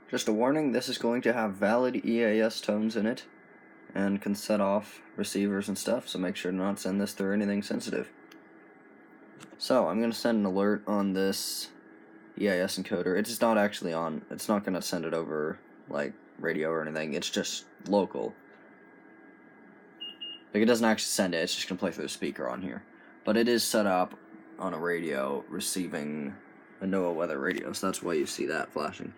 Just a warning, this is going to have valid EAS tones in it, and can set off receivers and stuff, so make sure to not send this through anything sensitive. So, I'm going to send an alert on this EAS encoder. It's not actually on, it's not going to send it over, like, radio or anything, it's just local. Like, it doesn't actually send it, it's just going to play through the speaker on here. But it is set up on a radio, receiving a NOAA weather radio, so that's why you see that flashing.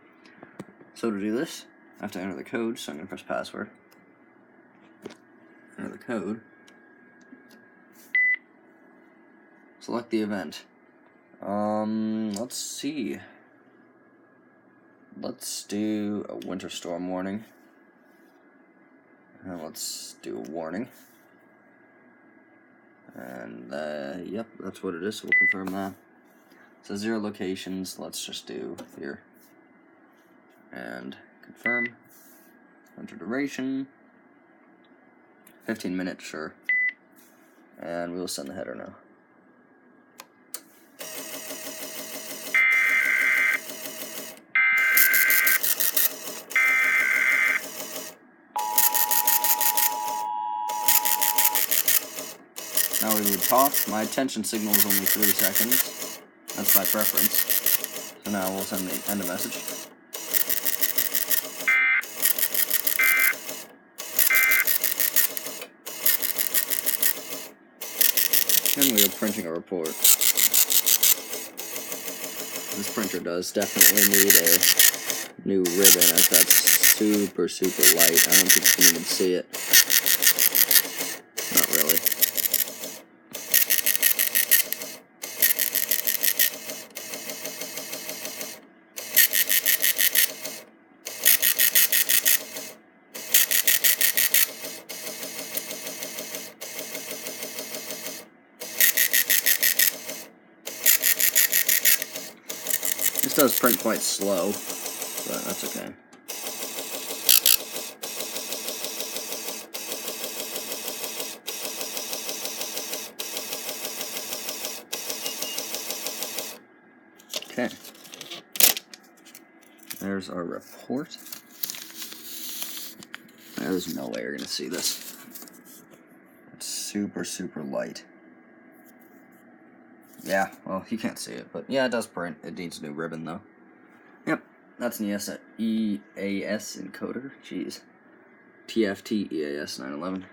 So to do this, I have to enter the code, so I'm going to press password. Enter the code. Select the event. Let's see. Let's do a winter storm warning. And let's do a warning. And, yep, that's what it is, so we'll confirm that. It says 0 locations, let's just do here. And confirm. Enter duration. 15 minutes, sure. And we will send the header now. Now we would talk. My attention signal is only 3 seconds. That's by preference. So now we'll send the end of message. And we are printing a report. This printer does definitely need a new ribbon, as that's super light. I don't think you can even see it. Not really. This does print quite slow, but that's okay. Okay. There's our report. There's no way you're going to see this. It's super light. Yeah, well, you can't see it, but yeah, it does print. It needs a new ribbon, though. Yep, that's an EAS encoder. Jeez. TFT EAS 911.